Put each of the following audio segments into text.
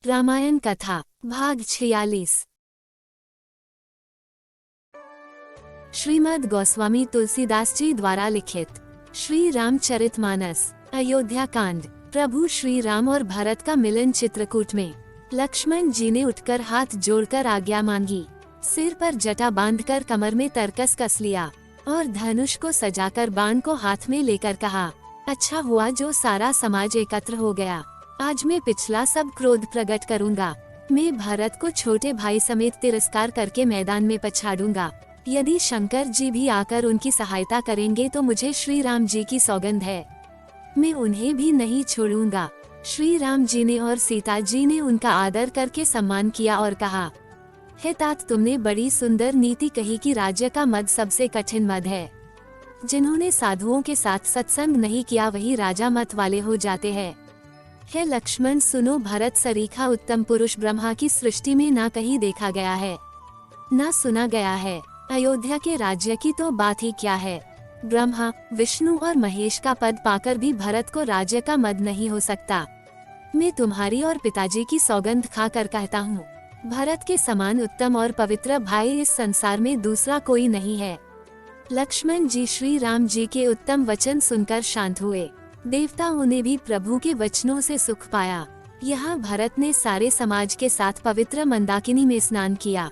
रामायण कथा भाग 46। श्रीमद् गोस्वामी तुलसीदास जी द्वारा लिखित श्री रामचरितमानस अयोध्या कांड। प्रभु श्री राम और भरत का मिलन चित्रकूट में। लक्ष्मण जी ने उठकर हाथ जोड़कर आज्ञा मांगी, सिर पर जटा बांधकर कमर में तरकस कस लिया और धनुष को सजाकर बाण को हाथ में लेकर कहा, अच्छा हुआ जो सारा समाज एकत्र हो गया। आज मैं पिछला सब क्रोध प्रकट करूंगा। मैं भरत को छोटे भाई समेत तिरस्कार करके मैदान में पछाड़ूंगा। यदि शंकर जी भी आकर उनकी सहायता करेंगे तो मुझे श्री राम जी की सौगंध है, मैं उन्हें भी नहीं छोड़ूंगा। श्री राम जी ने और सीता जी ने उनका आदर करके सम्मान किया और कहा, हे तात, तुमने बड़ी सुंदर नीति कही कि राज्य का मद सबसे कठिन मद है। जिन्होंने साधुओं के साथ सत्संग नहीं किया वही राजा मत वाले हो जाते हैं। हे लक्ष्मण, सुनो, भरत सरीखा उत्तम पुरुष ब्रह्मा की सृष्टि में ना कहीं देखा गया है, ना सुना गया है। अयोध्या के राज्य की तो बात ही क्या है। ब्रह्मा, विष्णु और महेश का पद पाकर भी भरत को राज्य का मद नहीं हो सकता। मैं तुम्हारी और पिताजी की सौगंध खाकर कहता हूँ, भरत के समान उत्तम और पवित्र भाई इस संसार में दूसरा कोई नहीं है। लक्ष्मण जी श्री राम जी के उत्तम वचन सुनकर शांत हुए। देवताओं ने भी प्रभु के वचनों से सुख पाया। यहाँ भरत ने सारे समाज के साथ पवित्र मंदाकिनी में स्नान किया।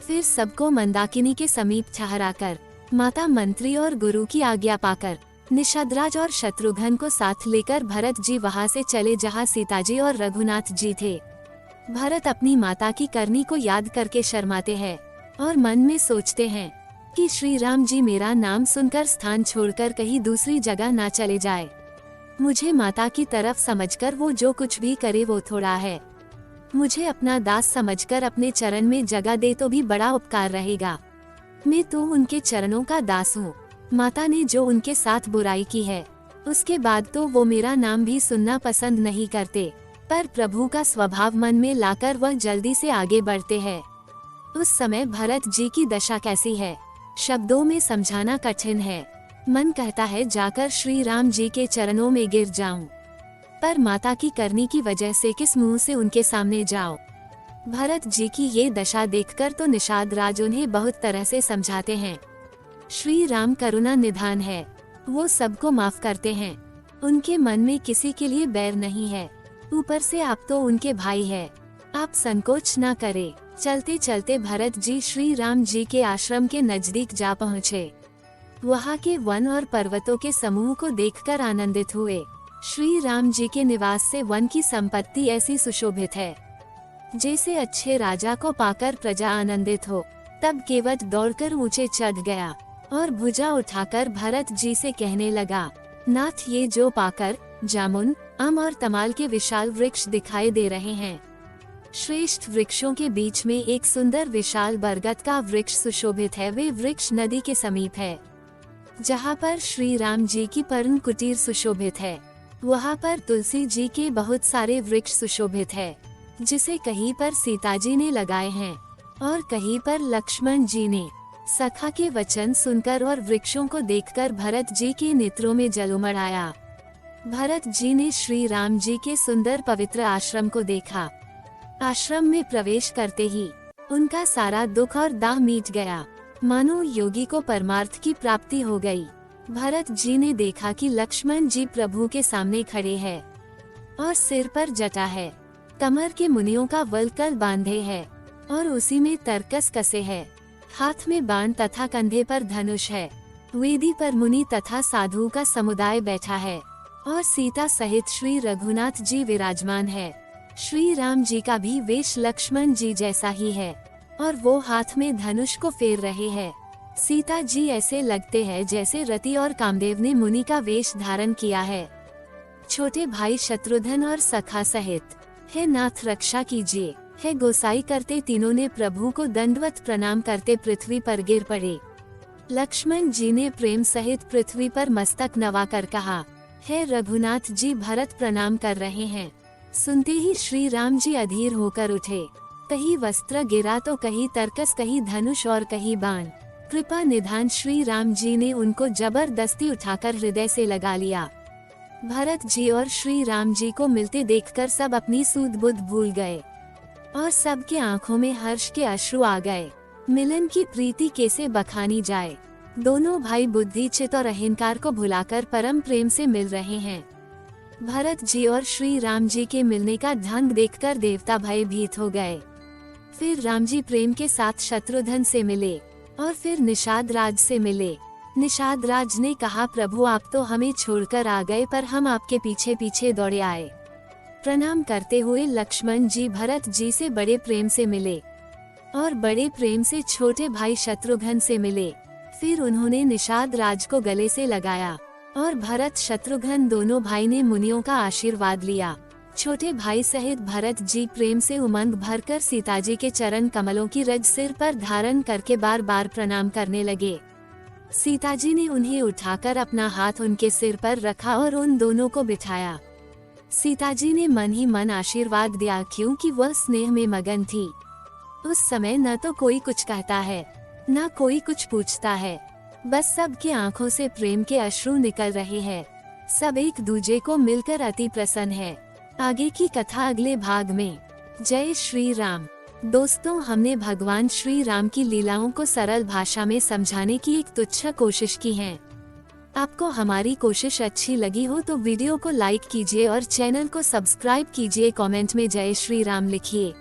फिर सबको मंदाकिनी के समीप ठहराकर माता मंत्री और गुरु की आज्ञा पाकर निषादराज और शत्रुघ्न को साथ लेकर भरत जी वहाँ से चले जहाँ सीता जी और रघुनाथ जी थे। भरत अपनी माता की करनी को याद करके शर्माते हैं और मन में सोचते हैं कि श्री राम जी मेरा नाम सुनकर स्थान छोड़कर कहीं दूसरी जगह ना चले जाए। मुझे माता की तरफ समझकर वो जो कुछ भी करे वो थोड़ा है। मुझे अपना दास समझकर अपने चरण में जगह दे तो भी बड़ा उपकार रहेगा। मैं तो उनके चरणों का दास हूँ। माता ने जो उनके साथ बुराई की है उसके बाद तो वो मेरा नाम भी सुनना पसंद नहीं करते, पर प्रभु का स्वभाव मन में लाकर वह जल्दी से आगे बढ़ते हैं। उस समय भरत जी की दशा कैसी है, शब्दों में समझाना कठिन है। मन कहता है जाकर श्री राम जी के चरणों में गिर जाऊं, पर माता की करनी की वजह से किस मुंह से उनके सामने जाऊं। भरत जी की ये दशा देखकर तो निषाद राज उन्हें बहुत तरह से समझाते हैं। श्री राम करुणा निधान है, वो सबको माफ करते हैं। उनके मन में किसी के लिए बैर नहीं है। ऊपर से आप तो उनके भाई है, आप संकोच न करे। चलते चलते भरत जी श्री राम जी के आश्रम के नजदीक जा पहुँचे। वहाँ के वन और पर्वतों के समूह को देखकर आनंदित हुए। श्री राम जी के निवास से वन की संपत्ति ऐसी सुशोभित है जैसे अच्छे राजा को पाकर प्रजा आनंदित हो। तब केवट दौड़कर ऊंचे चढ़ गया और भुजा उठाकर भरत जी से कहने लगा, नाथ, ये जो पाकर जामुन, आम और तमाल के विशाल वृक्ष दिखाई दे रहे हैं, श्रेष्ठ वृक्षों के बीच में एक सुंदर विशाल बरगद का वृक्ष सुशोभित है। वे वृक्ष नदी के समीप है, जहाँ पर श्री राम जी की पर्ण कुटीर सुशोभित है। वहाँ पर तुलसी जी के बहुत सारे वृक्ष सुशोभित है, जिसे कहीं पर सीता जी ने लगाए हैं और कहीं पर लक्ष्मण जी ने। सखा के वचन सुनकर और वृक्षों को देखकर भरत जी के नेत्रों में जल उमड़ आया। भरत जी ने श्री राम जी के सुंदर पवित्र आश्रम को देखा। आश्रम में प्रवेश करते ही उनका सारा दुख और दाह मिट गया, मानो योगी को परमार्थ की प्राप्ति हो गई। भरत जी ने देखा कि लक्ष्मण जी प्रभु के सामने खड़े हैं और सिर पर जटा है, कमर के मुनियों का वलकल बांधे है और उसी में तरकस कसे है। हाथ में बाण तथा कंधे पर धनुष है। वेदी पर मुनि तथा साधु का समुदाय बैठा है और सीता सहित श्री रघुनाथ जी विराजमान है। श्री राम जी का भी वेश लक्ष्मण जी जैसा ही है और वो हाथ में धनुष को फेर रहे हैं। सीता जी ऐसे लगते हैं जैसे रति और कामदेव ने मुनि का वेश धारण किया है। छोटे भाई शत्रुघ्न और सखा सहित, हे नाथ रक्षा कीजिए, हे गोसाई करते तीनों ने प्रभु को दंडवत प्रणाम करते पृथ्वी पर गिर पड़े। लक्ष्मण जी ने प्रेम सहित पृथ्वी पर मस्तक नवाकर कहा, हे रघुनाथ जी, भरत प्रणाम कर रहे हैं। सुनते ही श्री राम जी अधीर होकर उठे। कहीं वस्त्र गिरा तो कहीं तरकस, कहीं धनुष और कहीं बाण। कृपा निधान श्री राम जी ने उनको जबरदस्ती उठाकर हृदय से लगा लिया। भरत जी और श्री राम जी को मिलते देखकर सब अपनी सूध बुद्ध भूल गए और सबके आंखों में हर्ष के अश्रु आ गए। मिलन की प्रीति कैसे बखानी जाए। दोनों भाई बुद्धि चित और अहंकार को भुलाकर परम प्रेम से मिल रहे हैं। भरत जी और श्री राम जी के मिलने का ढंग देखकर देवता भयभीत हो गए। फिर राम जी प्रेम के साथ शत्रुघ्न से मिले और फिर निषाद राज से मिले। निषाद राज ने कहा, प्रभु आप तो हमें छोड़कर आ गए पर हम आपके पीछे पीछे दौड़े आए। प्रणाम करते हुए लक्ष्मण जी भरत जी से बड़े प्रेम से मिले और बड़े प्रेम से छोटे भाई शत्रुघ्न से मिले। फिर उन्होंने निषाद राज को गले से लगाया और भरत शत्रुघ्न दोनों भाई ने मुनियों का आशीर्वाद लिया। छोटे भाई सहित भरत जी प्रेम से उमंग भरकर सीता जी के चरण कमलों की रज सिर पर धारण करके बार बार प्रणाम करने लगे। सीता जी ने उन्हें उठाकर अपना हाथ उनके सिर पर रखा और उन दोनों को बिठाया। सीता जी ने मन ही मन आशीर्वाद दिया क्योंकि वह स्नेह में मगन थी। उस समय न तो कोई कुछ कहता है न कोई कुछ पूछता है, बस सबकी आंखों से प्रेम के अश्रु निकल रहे हैं। सब एक दूजे को मिलकर अति प्रसन्न है। आगे की कथा अगले भाग में। जय श्री राम। दोस्तों, हमने भगवान श्री राम की लीलाओं को सरल भाषा में समझाने की एक तुच्छ कोशिश की है। आपको हमारी कोशिश अच्छी लगी हो तो वीडियो को लाइक कीजिए और चैनल को सब्सक्राइब कीजिए। कमेंट में जय श्री राम लिखिए।